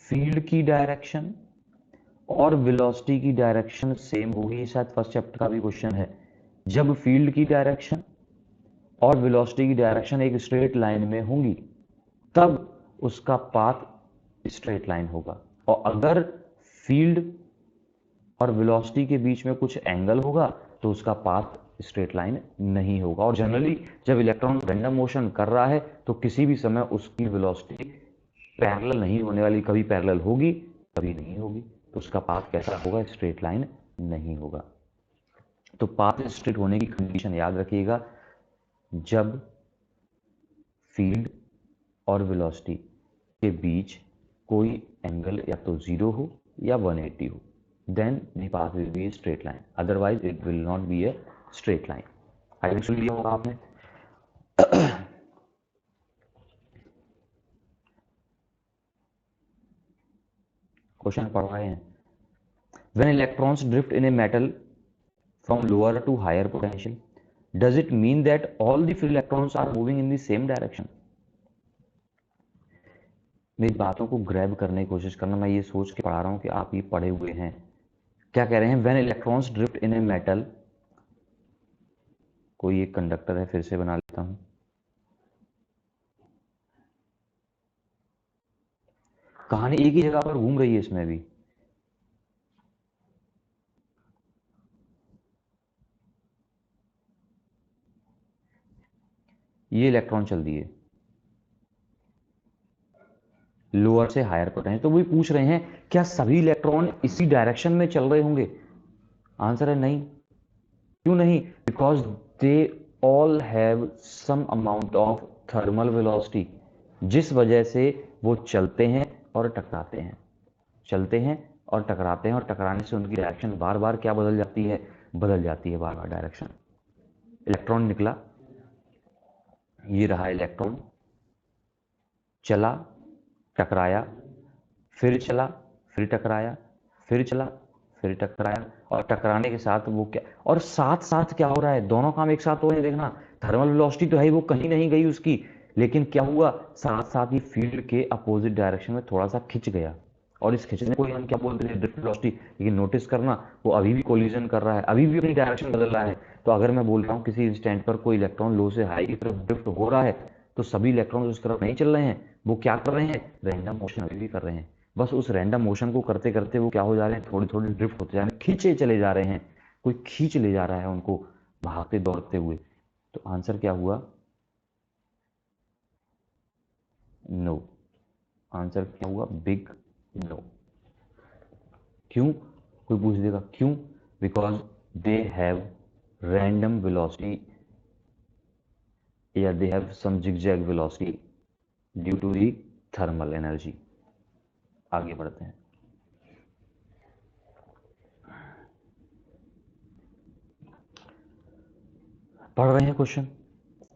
फील्ड की डायरेक्शन और वेलोसिटी की डायरेक्शन सेम होगी। शायद फर्स्ट चैप्टर का भी क्वेश्चन है। जब फील्ड की डायरेक्शन और वेलोसिटी की डायरेक्शन एक स्ट्रेट लाइन में होंगी तब उसका पाथ स्ट्रेट लाइन होगा। और अगर फील्ड और वेलोसिटी के बीच में कुछ एंगल होगा तो उसका पाथ स्ट्रेट लाइन नहीं होगा। और जनरली जब इलेक्ट्रॉन रैंडम मोशन कर रहा है तो किसी भी समय उसकी वेलोसिटी पैरेलल नहीं होने वाली, कभी पैरेलल होगी कभी नहीं होगी, तो उसका पाथ कैसा होगा? स्ट्रेट लाइन नहीं होगा। तो पाथ स्ट्रेट होने की कंडीशन याद रखिएगा, जब फील्ड और वेलोसिटी के बीच कोई एंगल या तो 0 हो या 180 हो, then the path will be a straight line, otherwise it will not be a straight line। आई सुन लिया होगा आपने। क्वेश्चन पढ़ रहे हैं। when electrons drift in a metal from lower to higher potential, does it mean that all the free electrons are moving in the same direction? मेरी बातों को grab करने की कोशिश करना। मैं ये सोच के पढ़ा रहा हूं कि आप ये पढ़े हुए हैं। क्या कह रहे हैं? when electrons drift in a metal, कोई एक कंडक्टर है, फिर से बना लेता हूं। कहानी एक ही जगह पर घूम रही है इसमें भी। ये इलेक्ट्रॉन चल दिए लोअर से हायर पोटेंशियल, तो वही पूछ रहे हैं क्या सभी इलेक्ट्रॉन इसी डायरेक्शन में चल रहे होंगे? आंसर है नहीं। क्यों नहीं? Because they all have some amount of thermal velocity, जिस वजह से वो चलते हैं और टकराते हैं, चलते हैं और टकराते हैं, और टकराने से उनकी डायरेक्शन बार बार क्या बदल जाती है, बदल जाती है बार बार डायरेक्शन। इलेक्ट्रॉन निकला, ये रहा इलेक्ट्रॉन, चला, टकराया, फिर चला, फिर टकराया, फिर चला, फिर टकराया, और टकराने के साथ वो क्या, और साथ साथ क्या हो रहा है, दोनों काम एक साथ हो रहे हैं। देखना, थर्मल वेलोसिटी तो है, वो कहीं नहीं गई उसकी, लेकिन क्या हुआ, साथ साथ ही फील्ड के अपोजिट डायरेक्शन में थोड़ा सा खिंच गया, और इस खिंचने को हम क्या बोलते हैं, ड्रिफ्ट वेलोसिटी। लेकिन नोटिस करना, वो अभी भी कोलिजन कर रहा है, अभी भी अपनी डायरेक्शन बदल रहा है। तो अगर मैं बोल रहा हूँ किसी इंस्टेंट पर कोई इलेक्ट्रॉन लो से हाई की तरफ ड्रिफ्ट हो रहा है, तो सभी इलेक्ट्रॉन उस तरफ नहीं चल रहे हैं, वो क्या कर रहे हैं, रैंडम मोशन अभी भी कर रहे हैं। बस उस रैंडम मोशन को करते करते वो क्या हो जा रहे हैं, थोड़ी थोड़ी ड्रिफ्ट होते जा रहे हैं, खींचे चले जा रहे हैं, कोई खींच ले जा रहा है उनको भागते दौड़ते हुए। तो आंसर क्या हुआ, नो। आंसर क्या हुआ, बिग नो। क्यों, कोई पूछ देगा क्यों, because they have random velocity या they have some zigzag velocity due to the thermal energy. आगे बढ़ते हैं। पढ़ रहे हैं क्वेश्चन,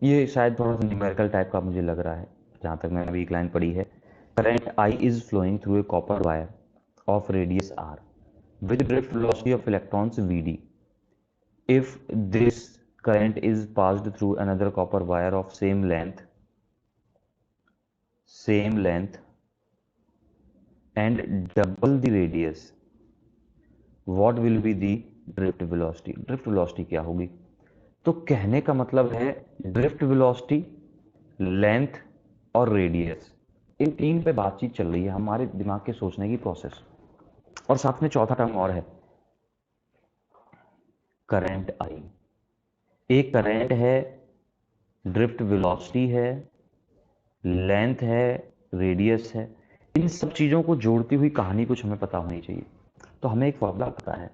ये शायद थोड़ा सा न्यूमेरिकल टाइप का मुझे लग रहा है, जहाँ तक मैंने अभी एक लाइन पढ़ी है। Current I is flowing through a copper wire of radius R with drift velocity of electrons Vd. If this current is passed through another copper wire of same length and double the radius, what will be the drift velocity? drift velocity क्या होगी? तो कहने का मतलब है drift velocity, length और radius, इन तीन पे बातचीत चल रही है, हमारे दिमाग के सोचने की प्रोसेस। और साथ में चौथा टर्म और है, करंट आई। एक करंट है, ड्रिफ्ट वेलोसिटी है, लेंथ है, रेडियस है, इन सब चीज़ों को जोड़ती हुई कहानी कुछ हमें पता होनी चाहिए। तो हमें एक फॉर्मूला पता है,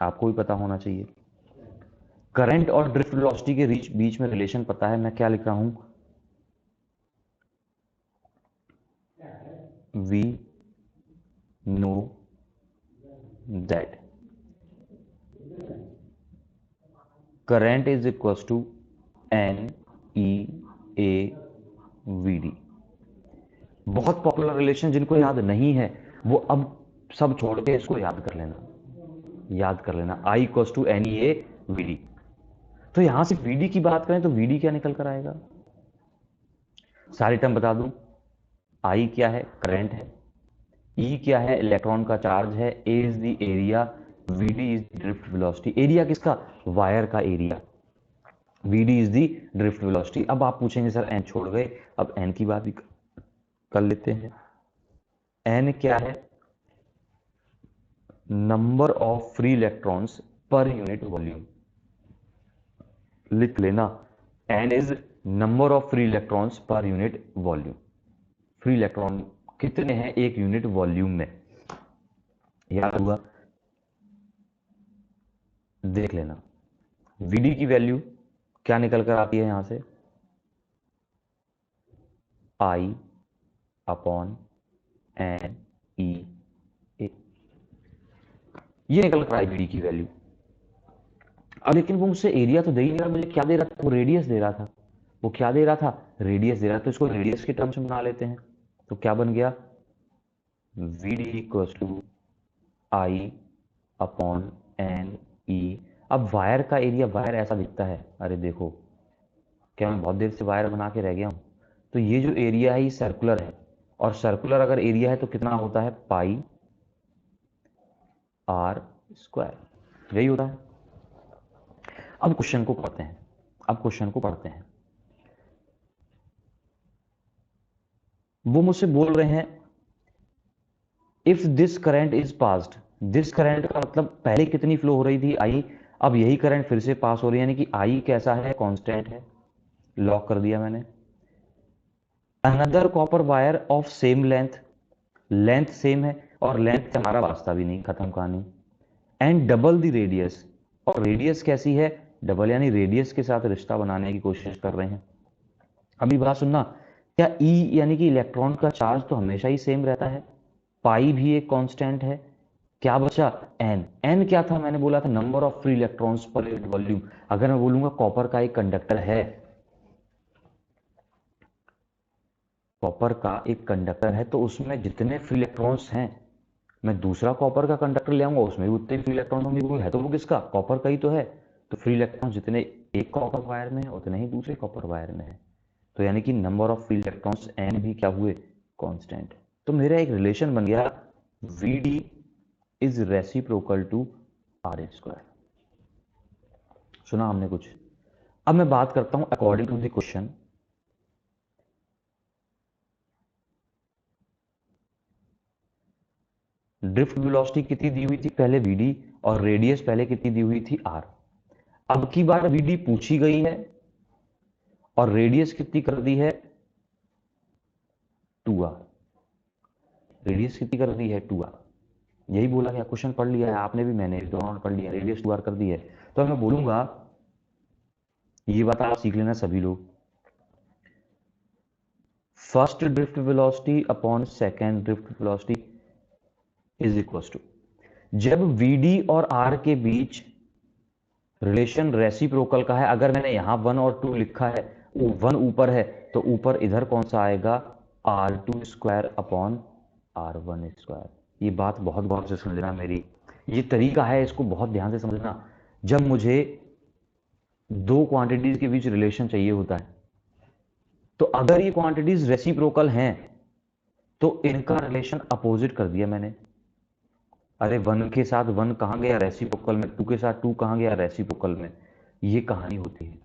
आपको भी पता होना चाहिए। करंट और ड्रिफ्ट वेलोसिटी के बीच में रिलेशन पता है, मैं क्या लिख रहा हूं, we know that current is equal to N E A V D. बहुत पॉपुलर रिलेशन, जिनको याद नहीं है वो अब सब छोड़ के इसको याद कर लेना, I equal to N E A V D. तो यहां से वीडी की बात करें तो वीडी क्या निकल कर आएगा, सारी टर्म बता दूं। आई क्या है, करंट है, ई क्या है, इलेक्ट्रॉन का चार्ज है, A is the area, VD is drift velocity. Area किसका, वायर का area, VD is the drift velocity. अब आप पूछेंगे सर एन छोड़ गए, अब एन की बात भी कर लेते हैं। एन क्या है, number of free electrons per unit volume. लिख लेना, N is number of free electrons per unit volume. Free electron कितने हैं एक यूनिट वॉल्यूम में, याद हुआ, देख लेना। वीडी की वैल्यू क्या निकल कर आती है यहां से, आई अपॉन एन ई ए, ये निकल कर आई वीडी की वैल्यू। अब लेकिन वो मुझसे एरिया तो दे ही नहीं रहा, मुझे क्या दे रहा था, वो रेडियस दे रहा था, वो क्या दे रहा था, रेडियस दे रहा था। तो इसको रेडियस के टर्म्स में बना लेते हैं, तो क्या बन गया, V D equal to I upon N E. अब वायर का एरिया, वायर ऐसा दिखता है, अरे देखो क्या मैं बहुत देर से वायर बना के रह गया हूं। तो ये जो एरिया है ये सर्कुलर है, और सर्कुलर अगर एरिया है तो कितना होता है, पाई आर स्क्वायर, यही होता है। अब क्वेश्चन को पढ़ते हैं, वो मुझसे बोल रहे हैं if this current is passed, this current का मतलब पहले कितनी फ्लो हो रही थी, आई, अब यही करंट फिर से पास हो रही है, यानी कि आई कैसा है, कांस्टेंट है, लॉक कर दिया मैंने। Another copper wire of same length, length same है, और लेंथ से हमारा वास्ता भी नहीं, खत्म कहानी। एंड डबल द रेडियस, और रेडियस कैसी है, डबल यानी रेडियस के साथ रिश्ता बनाने की कोशिश कर रहे हैं। अभी बात सुनना, क्या ई यानी कि इलेक्ट्रॉन का चार्ज तो हमेशा ही सेम रहता है, पाई भी एक कांस्टेंट है, क्या बचा एन। एन क्या था, मैंने बोला था number of free electrons per unit volume. अगर मैं बोलूंगा कॉपर का एक कंडक्टर है, कॉपर का एक कंडक्टर है तो उसमें जितने फ्री इलेक्ट्रॉन्स हैं, मैं दूसरा कॉपर का कंडक्टर ले आऊंगा, उसमें भी उतने फ्री इलेक्ट्रॉन होंगे, वो है तो वो किसका, कॉपर का ही तो है। तो फ्री इलेक्ट्रॉन जितने एक कॉपर वायर में है उतने ही दूसरे कॉपर वायर में है। तो यानी कि number of free electrons N भी क्या हुए, कांस्टेंट। तो मेरा एक रिलेशन बन गया, V D is reciprocal to R square. सुना हमने कुछ। अब मैं बात करता हूं according to the question, drift velocity कितनी दी हुई थी पहले वीडी, और रेडियस पहले कितनी दी हुई थी आर। अब की बार वीडी पूछी गई है और रेडियस कितनी कर दी है 2r। रेडियस कितनी कर दी है 2r, यही बोला गया, क्वेश्चन पढ़ लिया है आपने भी, मैंने भी, दोनों ने पढ़ लिया, रेडियस 2r कर दी है। तो मैं बोलूंगा, ये बात आप सीख लेना सभी लोग, first drift velocity upon second drift velocity is equal to, जब वीडी और आर के बीच रिलेशन रेसिप्रोकल का है, अगर मैंने यहां 1 और 2 लिखा है, वो 1 ऊपर है तो ऊपर इधर कौन सा आएगा, r2 square upon r1 square. ये बात बहुत गौर से समझना मेरी, ये तरीका है, इसको बहुत ध्यान से समझना। जब मुझे दो क्वांटिटीज के बीच रिलेशन चाहिए होता है, तो अगर ये क्वांटिटीज रेसिप्रोकल हैं तो इनका रिलेशन अपोजिट कर दिया मैंने। अरे 1 के साथ 1 कहां गया रेसिप्रोकल में, 2 के साथ 2 कहां गया रेसिप्रोकल में, ये कहानी होती है।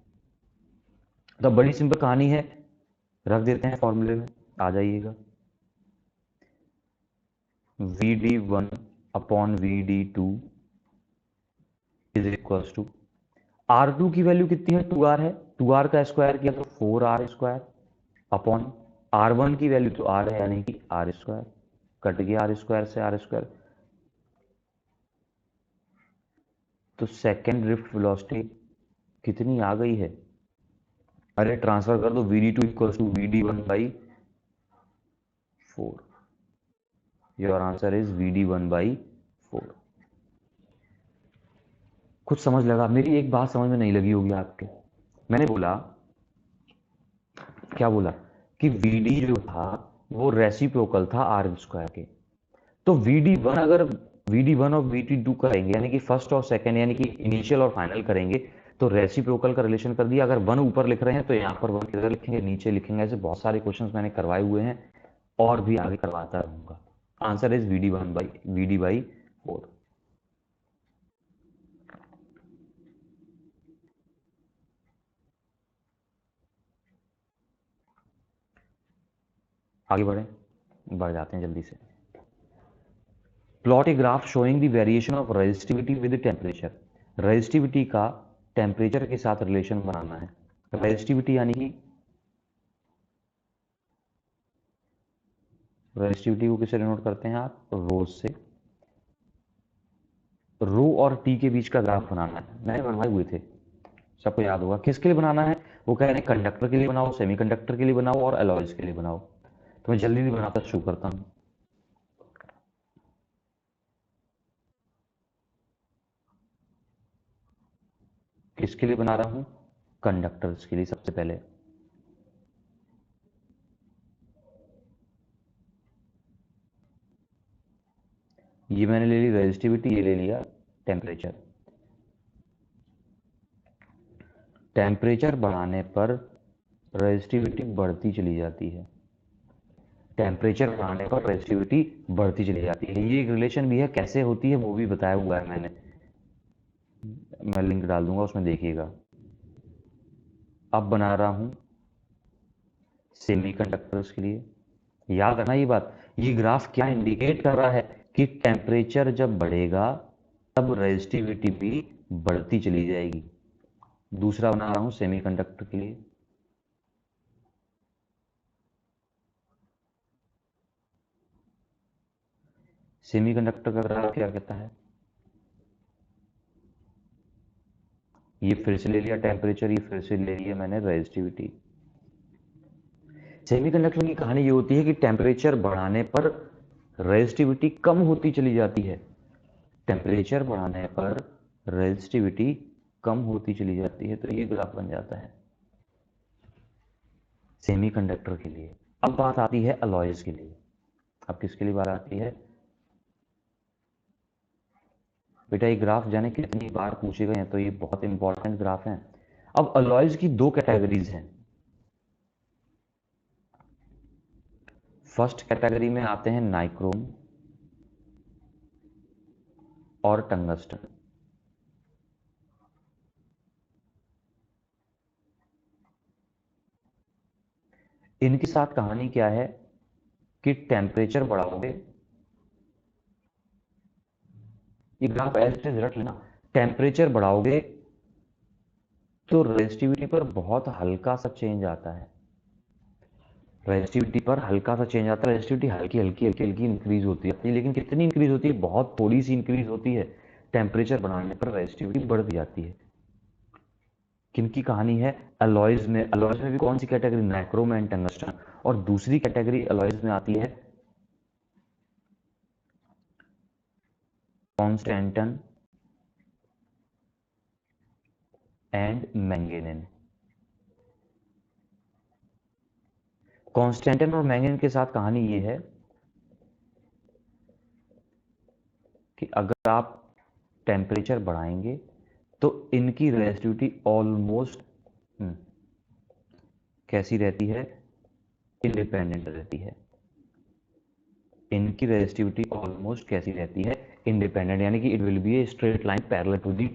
तो बड़ी सिंपल कहानी है, रख देते हैं फॉर्मूले में, आ जाइएगा। V D one upon V D two is equal to, R two की वैल्यू कितनी है, 2r है, 2r का स्क्वायर किया तो 4r square upon R one की वैल्यू तो r है यानी कि r स्क्वायर, कट गया r स्क्वायर से r स्क्वायर। तो सेकेंड ड्रिफ्ट वेलोसिटी कितनी आ गई है, अरे ट्रांसफर कर दो, V D two equal to V D one by 4। Your answer is V D one by 4। कुछ समझ लगा, मेरी एक बात समझ में नहीं लगी होगी आपके। मैंने बोला, क्या बोला, कि वीडी जो था वो रेसिप्रोकल था आर स्क्वायर के। तो वीडी वन अगर वीडी वन और वीडी टू करेंगे, यानी कि फर्स्ट और सेकंड, यानी कि इनिशियल और फाइनल करेंगे, तो रेसिप्रोकल का रिलेशन कर दिया। अगर वन ऊपर लिख रहे हैं तो यहाँ पर वन किधर लिखेंगे, नीचे लिखेंगे। ऐसे बहुत सारे क्वेश्चंस मैंने करवाए हुए हैं और भी आगे करवाता रहूंगा। Answer is VD by 4। आगे बढ़ जाते हैं जल्दी से। Plot a graph showing the variation of resistivity with temperature. Resistivity का टेम्परेचर के साथ रिलेशन बनाना है। रेजिस्टिविटी यानी कि, रेजिस्टिविटी को किससे डिनोट करते हैं आप, रो से। रो और टी के बीच का ग्राफ बनाना है, मैंने बनवाए हुए थे, सबको याद होगा। किसके लिए बनाना है, वो कह रहे हैं कंडक्टर के लिए बनाओ, सेमीकंडक्टर के लिए बनाओ और अलॉयज के लिए बनाओ। तो मैं जल्दी नहीं बनाता, शुरू करता हूँ। किसके लिए बना रहा हूँ, कंडक्टर्स के लिए सबसे पहले। ये मैंने ले ली रेजिस्टिविटी, ये ले लिया टेम्परेचर। टेम्परेचर बढ़ाने पर रेजिस्टिविटी बढ़ती चली जाती है, टेम्परेचर बढ़ाने पर रेजिस्टिविटी बढ़ती चली जाती है। ये एक रिलेशन भी है, कैसे होती है वो भी बताया हुआ है मैंने, मैं लिंक डाल दूंगा, उसमें देखिएगा। अब बना रहा हूं सेमीकंडक्टर्स के लिए। याद रखना ये बात, ये ग्राफ क्या इंडिकेट कर रहा है कि टेम्परेचर जब बढ़ेगा तब रेजिस्टिविटी भी बढ़ती चली जाएगी। दूसरा बना रहा हूं सेमीकंडक्टर के लिए। सेमीकंडक्टर का ग्राफ क्या कहता है, ये फिर से ले लिया टेम्परेचर, ये फिर से ले लिया मैंने रेजिस्टिविटी। सेमीकंडक्टर की कहानी ये होती है कि टेम्परेचर बढ़ाने पर रेजिस्टिविटी कम होती चली जाती है। टेम्परेचर बढ़ाने पर रेजिस्टिविटी कम होती चली जाती है। तो ये ग्राफ बन जाता है सेमीकंडक्टर के लिए। अब बात आती है अलॉयज के लिए। अब किसके लिए बात आती है बेटा? ये ग्राफ जाने कितनी बार पूछे गए हैं, तो ये बहुत इंपॉर्टेंट ग्राफ है। अब अलॉयज की दो कैटेगरीज हैं। फर्स्ट कैटेगरी में आते हैं नाइक्रोम और टंगस्टन। इनके साथ कहानी क्या है कि टेम्परेचर बढ़ाओगे, ये ग्राफ ऐसे रट लेना, टेम्परेचर बढ़ाओगे तो रेजिस्टिविटी पर बहुत हल्का सा चेंज आता है। रेजिस्टिविटी पर हल्का सा चेंज आता है। रेजिस्टिविटी हल्की हल्की हल्की हल्की इंक्रीज होती है, लेकिन कितनी इंक्रीज होती है? बहुत थोड़ी सी इंक्रीज होती है। टेम्परेचर बढ़ाने पर रेजिस्टिविटी बढ़ जाती है। किनकी कहानी है? अलॉयज में। अलॉयज में भी कौन सी कैटेगरी? Nichrome and tungsten. और दूसरी कैटेगरी अलॉयज में आती है कॉन्स्टेंटन एंड मैंगेनीन। कॉन्स्टेंटन और मैंगेनीन के साथ कहानी ये है कि अगर आप टेम्परेचर बढ़ाएंगे तो इनकी रेजिस्टिविटी ऑलमोस्ट कैसी रहती है? इंडिपेंडेंट रहती है। इनकी रेजिस्टिविटी ऑलमोस्ट कैसी रहती है? इंडिपेंडेंट, यानी कि it will be a straight line parallel to the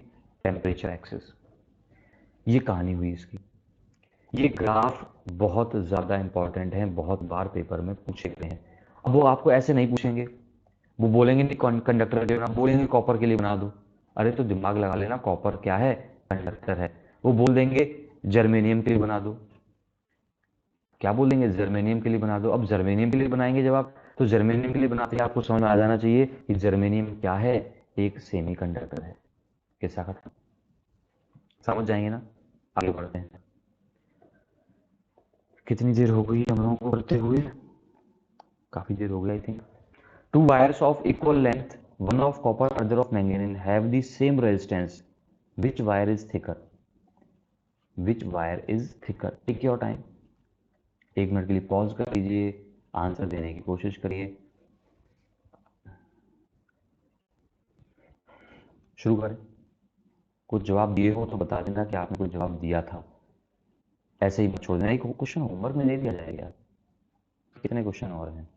temperature axis. ये कहानी हुई इसकी। ये ग्राफ बहुत ज़्यादा इंपॉर्टेंट है, बहुत बार पेपर में पूछे गए हैं। अब वो आपको ऐसे नहीं पूछेंगे, वो बोलेंगे नहीं कंडक्टर के, बोलेंगे कॉपर के लिए बना दो। अरे तो दिमाग लगा लेना, कॉपर क्या है? कंडक्टर है। वो बोल देंगे जर्मेनियम के लिए बना दो। क्या बोल देंगे? जर्मेनियम के लिए बना दो। अब जर्मेनियम के लिए बनाएंगे जब आप, तो जर्मेनियम के लिए बनाते ही आपको समझ में आ जाना चाहिए कि जर्मेनियम क्या है? एक सेमीकंडक्टर है। किस्सा खत्म। समझ जाएंगे ना? आगे बढ़ते हैं। कितनी देर हो गई हम लोगों को करते हुए? काफी देर हो गई I think. To wires of equal length, one of copper, other of manganese, have the same resistance. Which wire is thicker? Which wire is thicker? Take your time. 1 minute के लिए पॉज कर लीजिए, आंसर देने की कोशिश करिए। शुरू करें। कुछ जवाब दिए हो तो बता देना कि आपने कुछ जवाब दिया था। ऐसे ही मत छोड़ देना। एक क्वेश्चन होमवर्क में दे दिया जाएगा। कितने क्वेश्चन और हैं?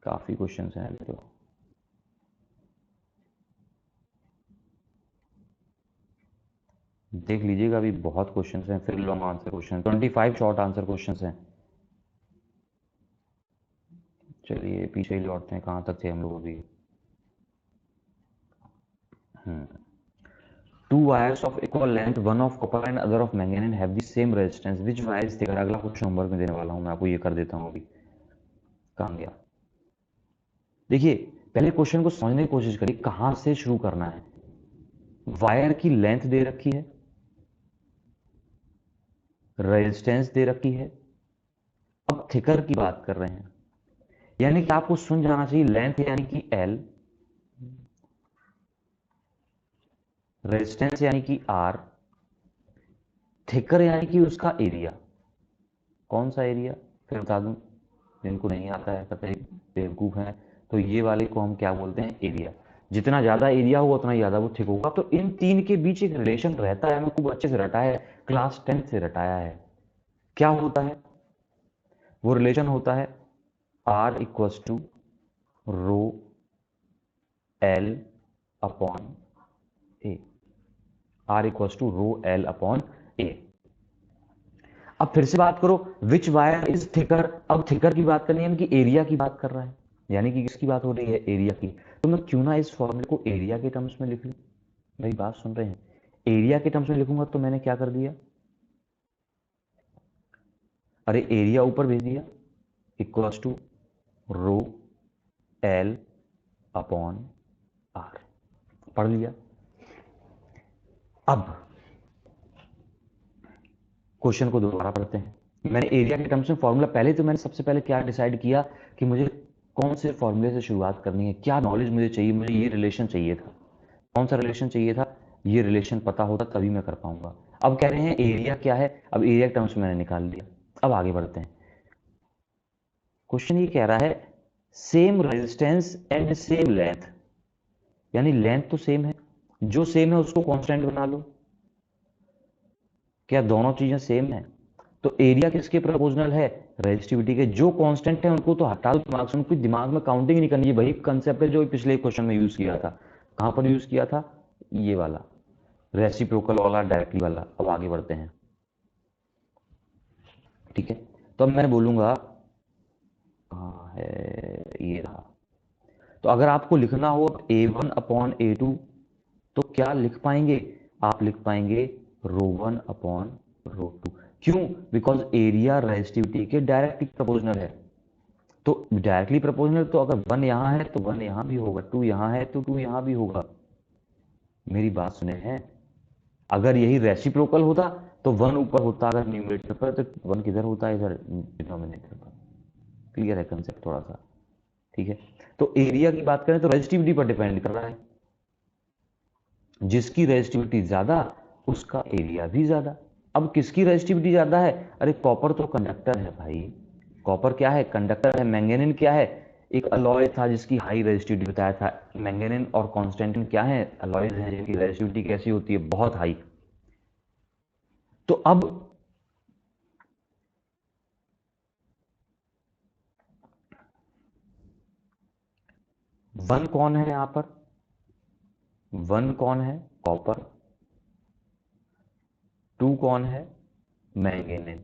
काफी क्वेश्चन हैं अभी तो। देख लीजिएगा, अभी बहुत क्वेश्चन हैं। फिर long answer question, 25 short answer question हैं। चलिए पीछे ही लौटते हैं, कहाँ तक थे हम लोग अभी? Two wires of equal length, one of copper and other of manganese, have the same resistance. Which wire is thicker? अगला क्वेश्चन होमवर्क में देने वाला हूं, मैं आपको ये कर देता हूं अभी। कहाँ गया? देखिए, पहले क्वेश्चन को समझने की कोशिश करिए, कहां से शुरू करना है। वायर की लेंथ दे रखी है, रेजिस्टेंस दे रखी है, अब थिकर की बात कर रहे हैं। यानी कि आपको सुन जाना चाहिए, लेंथ यानी कि L, रेजिस्टेंस यानी कि R, थिकर यानी कि उसका एरिया। कौन सा एरिया? फिर बता दूं जिनको नहीं आता है, पता है बेवकूफ है, तो ये वाले को हम क्या बोलते हैं? एरिया। जितना ज्यादा एरिया होगा उतना ज्यादा वो थिक होगा। तो इन तीन के बीच एक रिलेशन रहता है, हमें खूब अच्छे से रटाया है, क्लास 10 से रटाया है। क्या होता है वो रिलेशन? होता है R equals to rho L upon A. R equals to rho L upon A. अब फिर से बात करो, विच वायर इज थिकर। अब थिकर की बात करनी है, यानी कि एरिया की बात कर रहा है, यानी कि किसकी बात हो रही है? एरिया की। तो मैं क्यों ना इस फॉर्मूले को एरिया के टर्म्स में लिख लूं? मेरी बात सुन रहे हैं? एरिया के टर्म्स में लिखूंगा तो मैंने क्या कर दिया? अरे एरिया ऊपर भेज दिया, equals to rho L upon R. पढ़ लिया। अब क्वेश्चन को दोबारा पढ़ते हैं। मैंने एरिया के टर्म्स में फॉर्मूला पहले तो मैंने सबसे पहले क्या डिसाइड किया कि मुझे कौन से फॉर्मूले से शुरुआत करनी है, क्या नॉलेज मुझे चाहिए, मुझे ये रिलेशन चाहिए था। कौन सा रिलेशन चाहिए था, ये रिलेशन पता होता तभी मैं कर पाऊंगा। अब कह रहे हैं एरिया क्या है, अब एरिया के टर्म्स में मैंने निकाल लिया। अब आगे बढ़ते हैं। क्वेश्चन ये कह रहा है same resistance and same length, यानी लेंथ तो सेम है, जो सेम है उसको कांस्टेंट बना लो। क्या दोनों चीजें सेम है? तो एरिया किसके प्रोपोर्शनल है, रेजिस्टिविटी के। जो कांस्टेंट है उनको तो हटा दो दिमाग से, उनको दिमाग में काउंटिंग नहीं करनी है। वही कंसेप्ट है जो पिछले क्वेश्चन में यूज किया था। कहां पर यूज किया था, ये वाला रेसिप्रोकल वाला, डायरेक्टली वाला। अब आगे बढ़ते हैं, ठीक है। तो अब मैं बोलूंगा, कहाँ है, ये रहा। तो अगर आपको लिखना हो A1 अपॉन A2 तो क्या लिख पाएंगे, आप लिख पाएंगे ρ1 अपॉन ρ2। क्यों? बिकॉज एरिया रेजिस्टिविटी के डायरेक्टली प्रोपोर्शनल है। तो डायरेक्टली प्रोपोर्शनल, तो अगर 1 यहां है तो 1 यहां भी होगा, 2 यहां है तो 2 यहां भी होगा। मेरी बात सुने हैं? अगर यही रेसिप्रोकल होता तो 1 ऊपर होता अगर न्यूमरेटर पर, तो 1 किधर होता है, इधर डिनोमिनेटर पर। क्लियर है कंसेप्ट थोड़ा सा? ठीक है। तो एरिया की बात करें तो रेजिस्टिविटी पर डिपेंड कर रहा है, जिसकी रेजिस्टिविटी ज्यादा उसका एरिया भी ज्यादा। अब किसकी रेजिस्टिविटी ज्यादा है, अरे कॉपर तो कंडक्टर है भाई, कॉपर क्या है, कंडक्टर है। मैंगनीन क्या है, एक अलॉय था जिसकी हाई रेजिस्टिविटी बताया था। मैंगनीन और कॉन्स्टेंटिन क्या है, अलॉयज हैं जिनकी रेजिस्टिविटी कैसी होती है, बहुत हाई। तो अब वन कौन है यहां पर, वन कौन है, कॉपर। टू कौन है, मैंगनीन।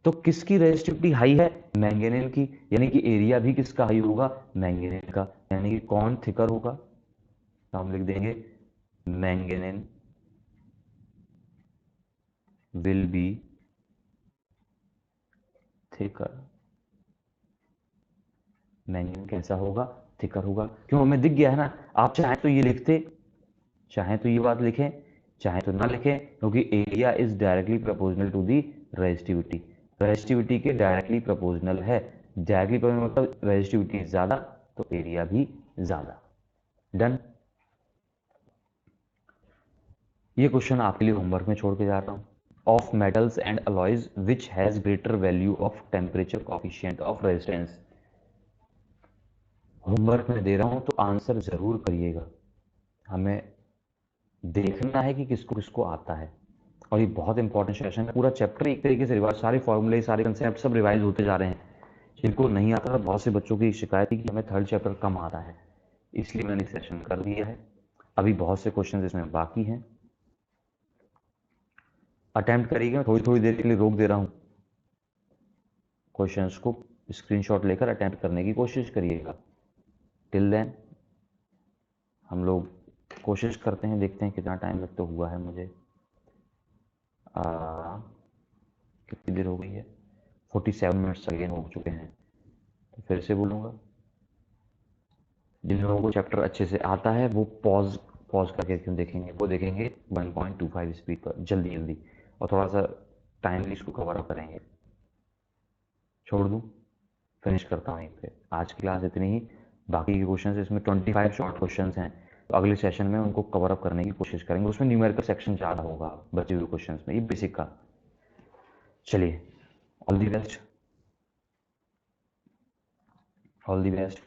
तो किसकी रेजिस्टिविटी हाई है, मैंगनीन की, यानी कि एरिया भी किसका हाई होगा, मैंगनीन का। यानी कि कौन थिकर होगा, तो हम लिख देंगे manganin will be thicker. Manganin कैसा होगा, थिकर होगा। क्यों, हमें दिख गया है ना। आप चाहे तो ये लिखते, चाहे तो ये बात लिखें, चाहे तो ना लिखें, क्योंकि area is directly proportional to the resistivity. Resistivity के डायरेक्टली प्रोपोर्शनल है। डायरेक्टली प्रोपोर्शनल मतलब रेजिस्टिविटी ज्यादा तो एरिया भी ज्यादा। डन। ये क्वेश्चन आपके लिए होमवर्क में छोड़ के जा रहा हूं। Of metals and alloys which has greater value of temperature coefficient of resistance. Homework में दे रहा हूं तो आंसर जरूर करिएगा। हमें देखना है कि किसको किसको आता है। और ये बहुत इंपॉर्टेंट सेशन है। पूरा चैप्टर एक तरीके से रिवाइज, सारे फॉर्मूले, सारे कंसेप्ट सब रिवाइज होते जा रहे हैं। जिनको नहीं आता था, बहुत से बच्चों की शिकायत थी कि हमें थर्ड चैप्टर कम आता है, इसलिए मैंने सेशन कर दिया है। अभी बहुत से क्वेश्चन इसमें बाकी हैं। अटेम्प्ट करिएगा, थोड़ी थोड़ी देर के लिए रोक दे रहा हूँ। क्वेश्चंस को स्क्रीनशॉट लेकर अटेम्प्ट करने की कोशिश करिएगा। टिल देन हम लोग कोशिश करते हैं, देखते हैं कितना टाइम लगता हुआ है मुझे। कितनी देर हो गई है, 47 मिनट्स अगेन हो चुके हैं। तो फिर से बोलूँगा, जिन लोगों को चैप्टर अच्छे से आता है वो पॉज पॉज करके क्यों देखेंगे, वो देखेंगे 1.25 स्पीड पर जल्दी जल्दी, और थोड़ा सा टाइमली इसको कवर अप करेंगे। छोड़ दूँ, फिनिश करता हूँ यहीं पे। आज की क्लास इतनी ही। बाकी के क्वेश्चन इसमें 25 शॉर्ट क्वेश्चन हैं, तो अगले सेशन में उनको कवर अप करने की कोशिश करेंगे। उसमें न्यूमेरिकल सेक्शन ज़्यादा होगा बचे हुए क्वेश्चन में, ये बेसिक का। चलिए, all the best, all the best.